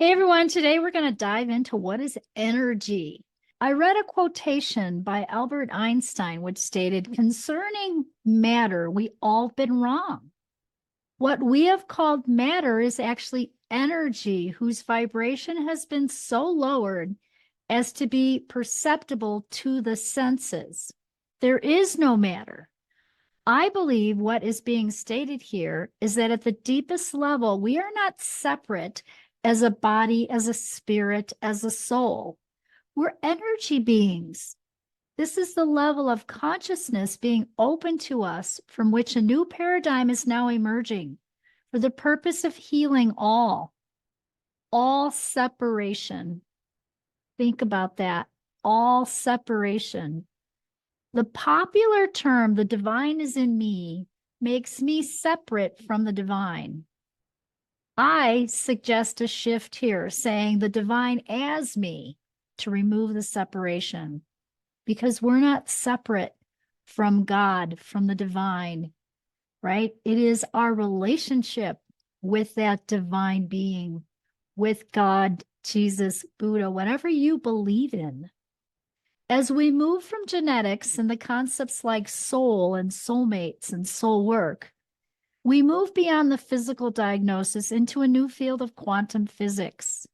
Hey everyone, today we're going to dive into what is energy. I read a quotation by Albert Einstein which stated, concerning matter, we all been wrong. What we have called matter is actually energy whose vibration has been so lowered as to be perceptible to the senses. There is no matter. I believe what is being stated here is that at the deepest level, we are not separate as a body, as a spirit, as a soul. We're energy beings. This is the level of consciousness being open to us from which a new paradigm is now emerging for the purpose of healing all separation. Think about that, all separation. The popular term, the divine is in me, makes me separate from the divine. I suggest a shift here, saying the divine as me, to remove the separation, because we're not separate from God, from the divine, right? It is our relationship with that divine being, with God, Jesus, Buddha, whatever you believe in. As we move from genetics and the concepts like soul and soulmates and soul work, we move beyond the physical diagnosis into a new field of quantum physics.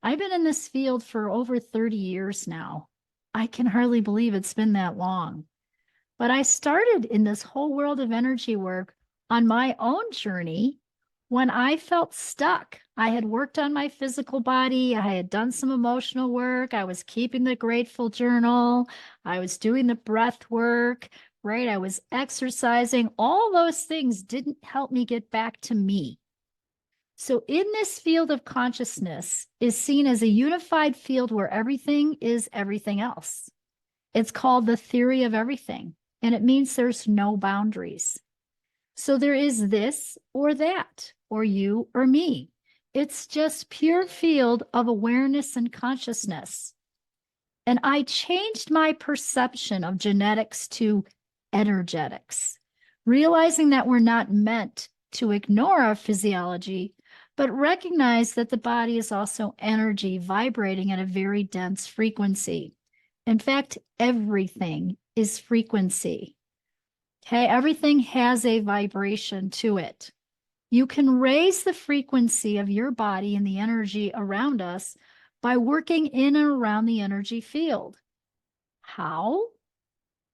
I've been in this field for over 30 years now. I can hardly believe it's been that long. But I started in this whole world of energy work on my own journey when I felt stuck. I had worked on my physical body. I had done some emotional work. I was keeping the grateful journal. I was doing the breath work, right? I was exercising. All those things didn't help me get back to me. So in this field of consciousness is seen as a unified field where everything is everything else. It's called the theory of everything, and it means there's no boundaries. So there is this or that, or you or me. It's just pure field of awareness and consciousness. And I changed my perception of genetics to energetics, realizing that we're not meant to ignore our physiology, but recognize that the body is also energy vibrating at a very dense frequency. In fact, everything is frequency. Okay, everything has a vibration to it. You can raise the frequency of your body and the energy around us by working in and around the energy field. How?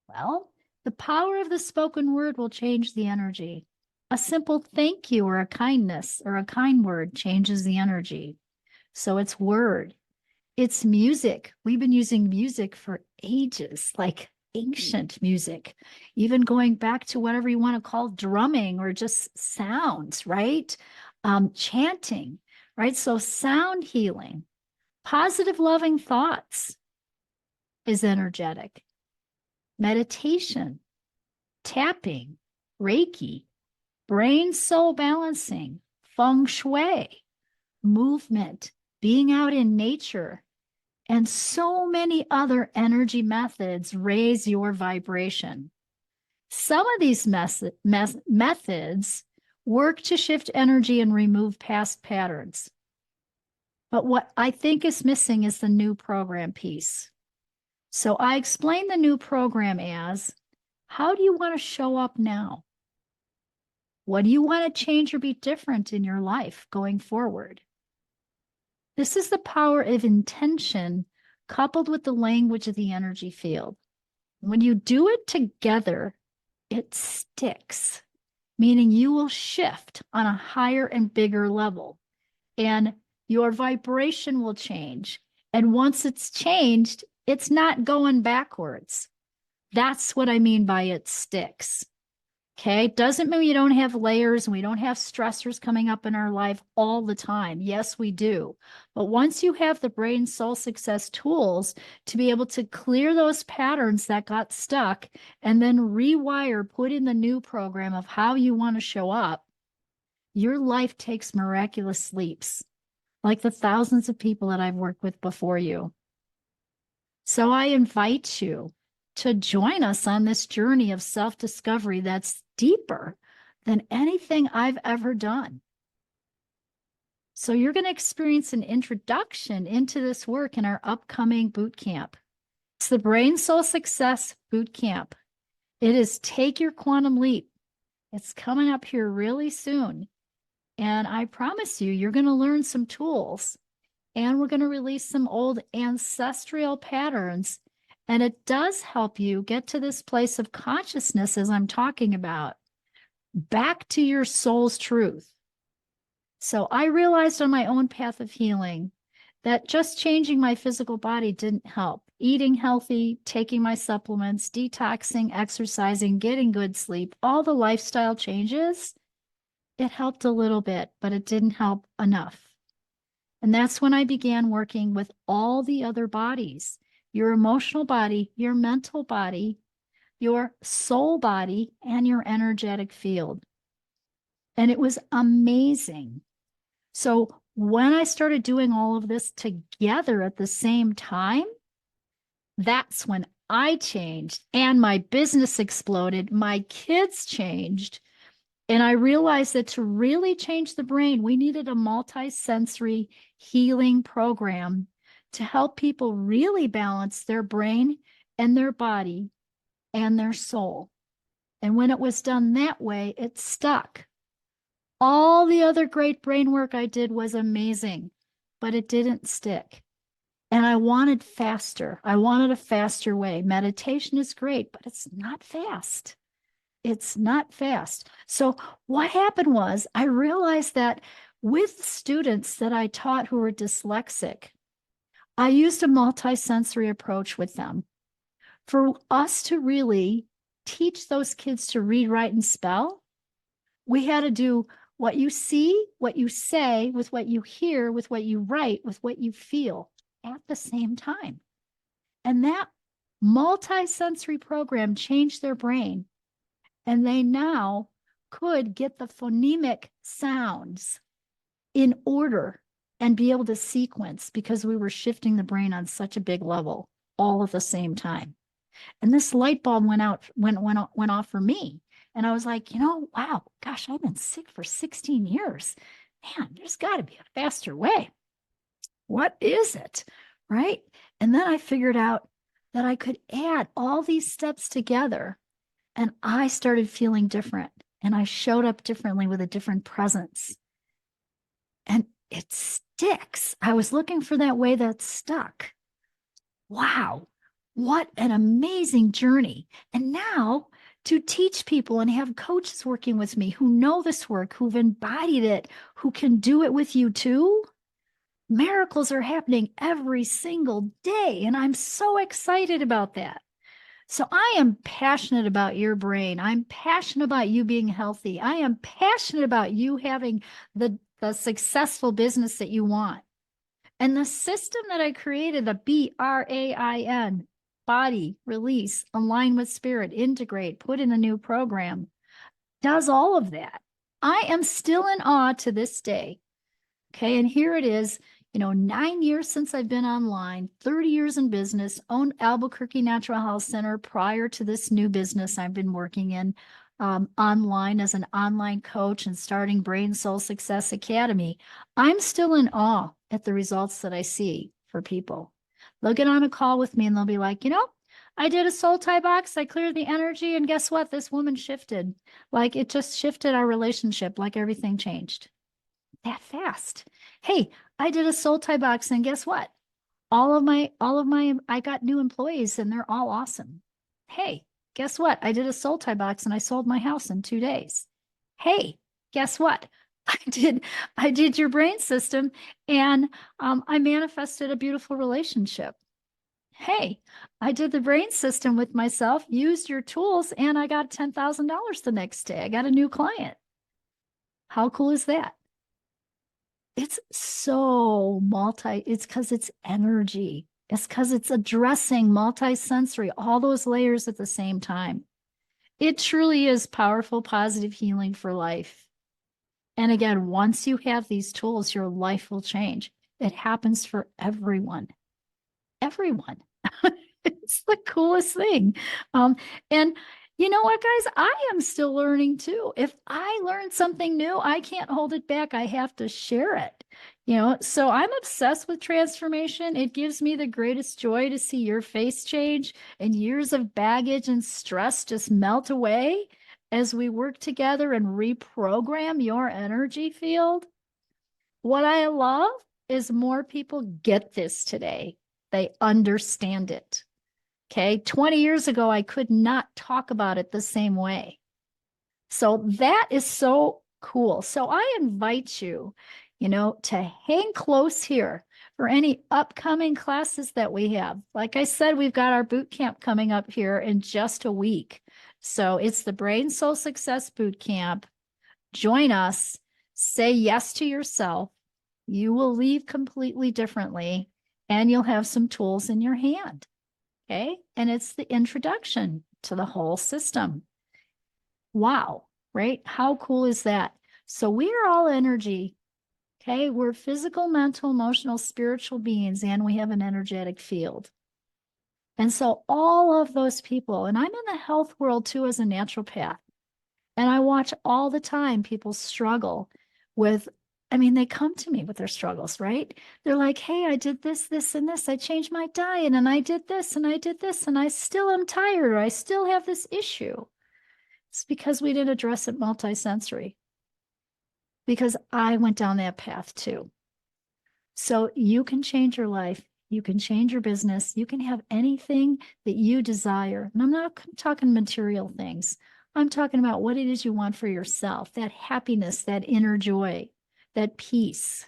Well, the power of the spoken word will change the energy. A simple thank you or a kindness or a kind word changes the energy. So it's word. It's music. We've been using music for ages, like ancient music, even going back to whatever you want to call drumming or just sounds, right? Chanting, right? So sound healing, positive loving thoughts is energetic. Meditation, tapping, Reiki, brain soul balancing, feng shui, movement, being out in nature, and so many other energy methods raise your vibration. Some of these methods work to shift energy and remove past patterns. But what I think is missing is the new program piece. So I explain the new program as, how do you want to show up now? What do you want to change or be different in your life going forward? This is the power of intention coupled with the language of the energy field. When you do it together, it sticks, meaning you will shift on a higher and bigger level, and your vibration will change. And once it's changed, it's not going backwards. That's what I mean by it sticks. Okay, doesn't mean we don't have layers and we don't have stressors coming up in our life all the time. Yes, we do. But once you have the Brain Soul Success tools to be able to clear those patterns that got stuck and then rewire, put in the new program of how you want to show up, your life takes miraculous leaps, like the thousands of people that I've worked with before you. So I invite you to join us on this journey of self-discovery that's deeper than anything I've ever done. So you're going to experience an introduction into this work in our upcoming boot camp. It's the Brain Soul Success Bootcamp. It is Take Your Quantum Leap. It's coming up here really soon. And I promise you, you're going to learn some tools, and we're going to release some old ancestral patterns. And it does help you get to this place of consciousness, as I'm talking about, back to your soul's truth. So I realized on my own path of healing that just changing my physical body didn't help. Eating healthy, taking my supplements, detoxing, exercising, getting good sleep, all the lifestyle changes, it helped a little bit, but it didn't help enough. And that's when I began working with all the other bodies, your emotional body, your mental body, your soul body, and your energetic field. And it was amazing. So when I started doing all of this together at the same time, that's when I changed and my business exploded. My kids changed. And I realized that to really change the brain, we needed a multi-sensory healing program to help people really balance their brain and their body and their soul. And when it was done that way, it stuck. All the other great brain work I did was amazing, but it didn't stick. And I wanted faster. I wanted a faster way. Meditation is great, but it's not fast. It's not fast. So what happened was I realized that with students that I taught who were dyslexic, I used a multisensory approach with them. For us to really teach those kids to read, write, and spell, we had to do what you see, what you say, with what you hear, with what you write, with what you feel at the same time. And that multisensory program changed their brain. And they now could get the phonemic sounds in order and be able to sequence, because we were shifting the brain on such a big level all at the same time. And this light bulb went off for me. And I was like, wow, gosh, I've been sick for 16 years. Man, there's got to be a faster way. What is it? Right? And then I figured out that I could add all these steps together, and I started feeling different, and I showed up differently with a different presence. And it sticks. I was looking for that way that stuck. Wow, what an amazing journey. And now to teach people and have coaches working with me who know this work, who've embodied it, who can do it with you too. Miracles are happening every single day, and I'm so excited about that. So I am passionate about your brain. I'm passionate about you being healthy. I am passionate about you having the successful business that you want. And the system that I created, the BRAIN, body, release, align with spirit, integrate, put in a new program, does all of that. I am still in awe to this day. Okay, and here it is, 9 years since I've been online, 30 years in business, owned Albuquerque Natural Health Center prior to this new business I've been working in online as an online coach and starting Brain Soul Success Academy. I'm still in awe at the results that I see for people. They'll get on a call with me and they'll be like, I did a soul tie box, I cleared the energy, and guess what? This woman shifted. Like it just shifted our relationship, like everything changed. That fast. Hey, I did a soul tie box, and guess what? I got new employees and they're all awesome. Hey, guess what? I did a soul tie box and I sold my house in 2 days. Hey, guess what? I did your brain system and I manifested a beautiful relationship. Hey, I did the brain system with myself, used your tools, and I got $10,000 the next day. I got a new client. How cool is that? It's so it's because it's energy. It's because it's addressing multisensory, all those layers at the same time. It truly is powerful, positive healing for life. And again, once you have these tools, your life will change. It happens for everyone. Everyone. It's the coolest thing. And you know what, guys? I am still learning too. If I learn something new, I can't hold it back. I have to share it. So I'm obsessed with transformation. It gives me the greatest joy to see your face change and years of baggage and stress just melt away as we work together and reprogram your energy field. What I love is more people get this today. They understand it. Okay. 20 years ago, I could not talk about it the same way. So that is so cool. So I invite you, to hang close here for any upcoming classes that we have. Like I said, we've got our boot camp coming up here in just a week. So it's the Brain Soul Success Bootcamp. Join us, say yes to yourself. You will leave completely differently, and you'll have some tools in your hand. Okay. And it's the introduction to the whole system. Wow. Right? How cool is that? So we are all energy. Okay. We're physical, mental, emotional, spiritual beings, and we have an energetic field. And so all of those people, and I'm in the health world too as a naturopath, and I watch all the time people struggle with, they come to me with their struggles, right? They're like, hey, I did this, this, and this. I changed my diet and I did this and I did this, and I still am tired, or I still have this issue. It's because we didn't address it multisensory, because I went down that path too. So you can change your life. You can change your business. You can have anything that you desire. And I'm not talking material things. I'm talking about what it is you want for yourself, that happiness, that inner joy, that peace.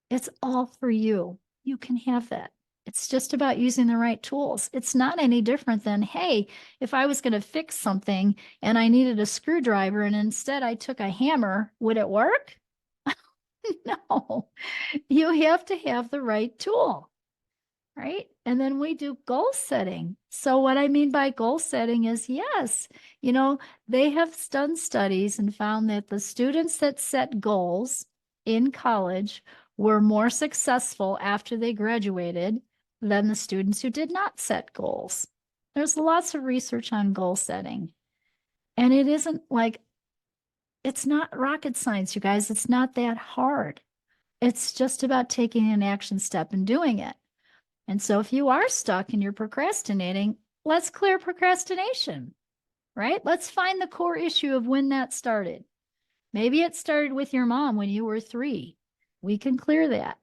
It's all for you. You can have that. It's just about using the right tools. It's not any different than, hey, if I was going to fix something and I needed a screwdriver and instead I took a hammer, would it work? No, you have to have the right tool, right? And then we do goal setting. So what I mean by goal setting is, yes, they have done studies and found that the students that set goals in college were more successful after they graduated than the students who did not set goals. There's lots of research on goal setting. And it isn't like, it's not rocket science, you guys. It's not that hard. It's just about taking an action step and doing it. And so if you are stuck and you're procrastinating, let's clear procrastination, right? Let's find the core issue of when that started. Maybe it started with your mom when you were 3. We can clear that.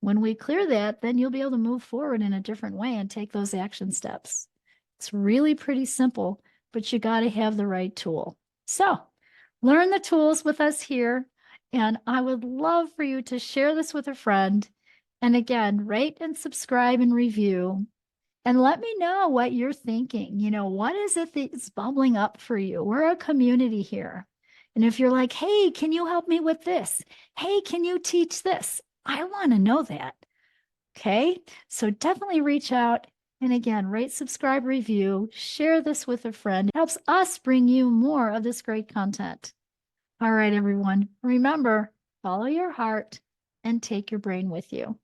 When we clear that, then you'll be able to move forward in a different way and take those action steps. It's really pretty simple, but you got to have the right tool. So learn the tools with us here. And I would love for you to share this with a friend. And again, rate and subscribe and review. And let me know what you're thinking. What is it that's bubbling up for you? We're a community here. And if you're like, hey, can you help me with this? Hey, can you teach this? I want to know that. Okay. So definitely reach out. And again, rate, subscribe, review, share this with a friend. It helps us bring you more of this great content. All right, everyone. Remember, follow your heart and take your brain with you.